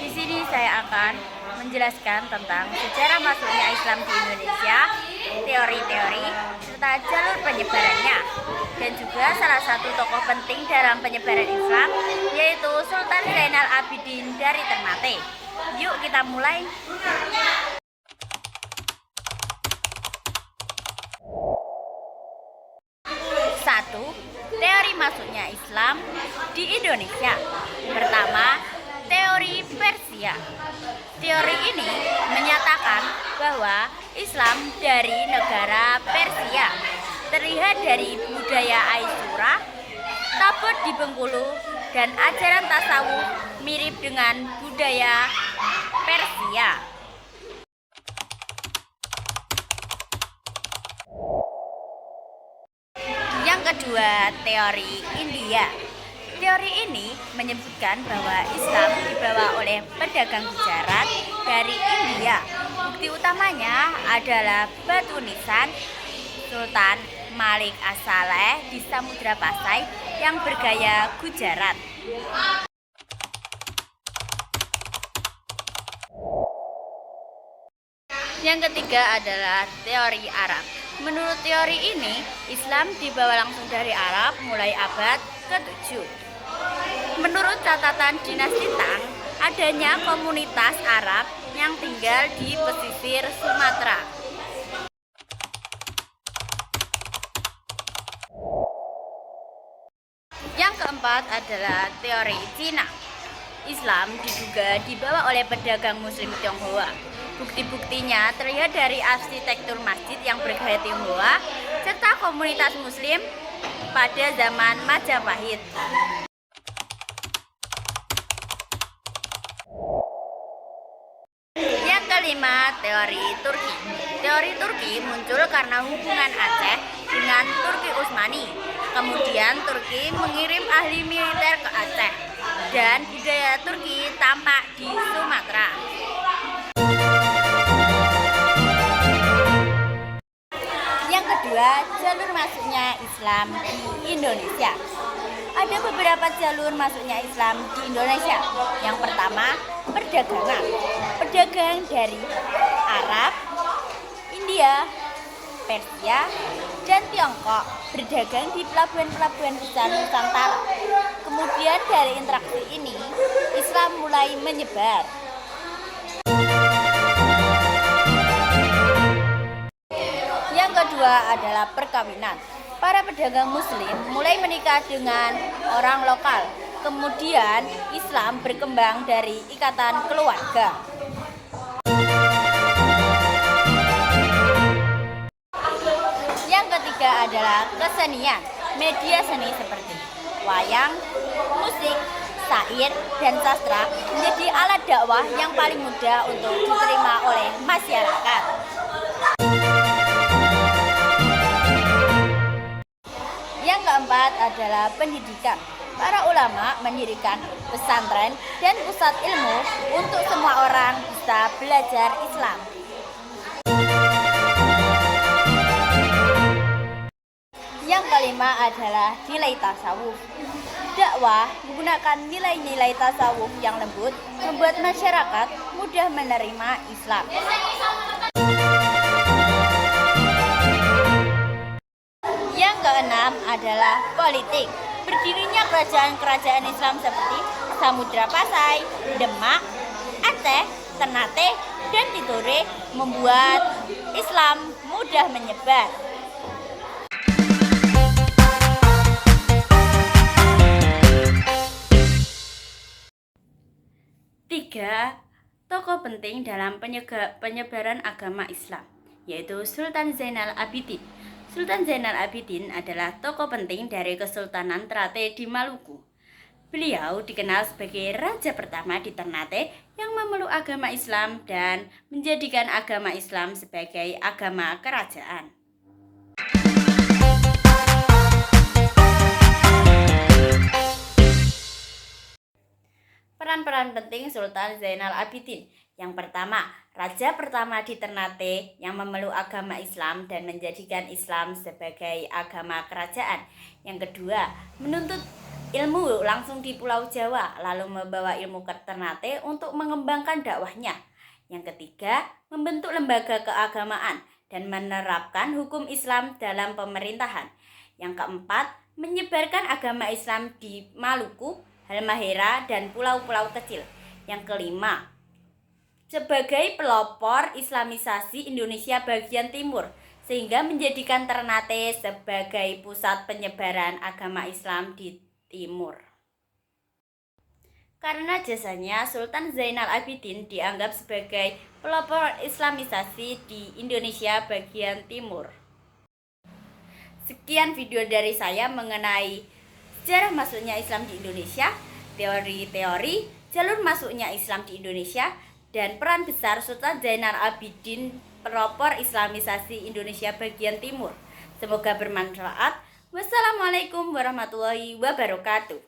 Di sini saya akan menjelaskan tentang sejarah masuknya Islam di Indonesia, teori-teori, serta jalur penyebarannya. Dan juga salah satu tokoh penting dalam penyebaran Islam, yaitu Sultan Zainal Abidin dari Ternate. Yuk kita mulai. Satu, teori masuknya Islam di Indonesia. Pertama, teori Persia. Teori ini menyatakan bahwa Islam dari negara Persia terlihat dari budaya Aisura, tabut di Bengkulu, dan ajaran tasawuf mirip dengan budaya Persia. Yang kedua, teori India. Teori ini menyebutkan bahwa Islam dibawa oleh pedagang Gujarat dari India. Bukti utamanya adalah batu nisan Sultan Malik As-Saleh di Samudra Pasai yang bergaya Gujarat. Yang ketiga adalah teori Arab. Menurut teori ini, Islam dibawa langsung dari Arab mulai abad ke-7. Menurut catatan dinasti Tang, adanya komunitas Arab yang tinggal di pesisir Sumatera. Yang keempat adalah teori Cina. Islam diduga dibawa oleh pedagang Muslim Tionghoa. Bukti-buktinya terlihat dari arsitektur masjid yang bergaya Tionghoa serta komunitas Muslim pada zaman Majapahit. Yang kelima, teori Turki. Teori Turki muncul karena hubungan Aceh dengan Turki Utsmani. Kemudian Turki mengirim ahli militer ke Aceh dan budaya Turki tampak di Sumatera. Yang kedua, jalur masuknya Islam di Indonesia. Ada beberapa jalur masuknya Islam di Indonesia. Yang pertama, perdagangan. Pedagang dari Arab, India, Persia, dan Tiongkok berdagang di pelabuhan-pelabuhan besar Nusantara. Kemudian dari interaksi ini, Islam mulai menyebar. Yang kedua adalah perkawinan. Para pedagang Muslim mulai menikah dengan orang lokal. Kemudian Islam berkembang dari ikatan keluarga. Yang ketiga adalah kesenian. Media seni seperti wayang, musik, syair, dan sastra menjadi alat dakwah yang paling mudah untuk diterima oleh masyarakat. Yang keempat adalah pendidikan. Para ulama mendirikan pesantren dan pusat ilmu untuk semua orang bisa belajar Islam. Yang kelima adalah nilai tasawuf. Dakwah menggunakan nilai-nilai tasawuf yang lembut membuat masyarakat mudah menerima Islam. Yang keenam adalah politik. Berdirinya kerajaan-kerajaan Islam seperti Samudra Pasai, Demak, Aceh, Ternate, dan Tidore membuat Islam mudah menyebar. Tiga tokoh penting dalam penyebaran agama Islam, yaitu Sultan Zainal Abidin. Sultan Zainal Abidin adalah tokoh penting dari Kesultanan Ternate di Maluku. Beliau dikenal sebagai raja pertama di Ternate yang memeluk agama Islam dan menjadikan agama Islam sebagai agama kerajaan. Peran-peran penting Sultan Zainal Abidin. Yang pertama, raja pertama di Ternate yang memeluk agama Islam dan menjadikan Islam sebagai agama kerajaan. Yang kedua, menuntut ilmu langsung di Pulau Jawa, lalu membawa ilmu ke Ternate untuk mengembangkan dakwahnya. Yang ketiga, membentuk lembaga keagamaan dan menerapkan hukum Islam dalam pemerintahan. Yang keempat, menyebarkan agama Islam di Maluku, Halmahera, dan pulau-pulau kecil. Yang kelima, sebagai pelopor Islamisasi Indonesia bagian timur, sehingga menjadikan Ternate sebagai pusat penyebaran agama Islam di timur. Karena jasanya, Sultan Zainal Abidin dianggap sebagai pelopor Islamisasi di Indonesia bagian timur. Sekian video dari saya mengenai sejarah masuknya Islam di Indonesia, teori-teori jalur masuknya Islam di Indonesia, dan peran besar Sultan Zainal Abidin pelopor Islamisasi Indonesia bagian timur. Semoga bermanfaat. Wassalamualaikum warahmatullahi wabarakatuh.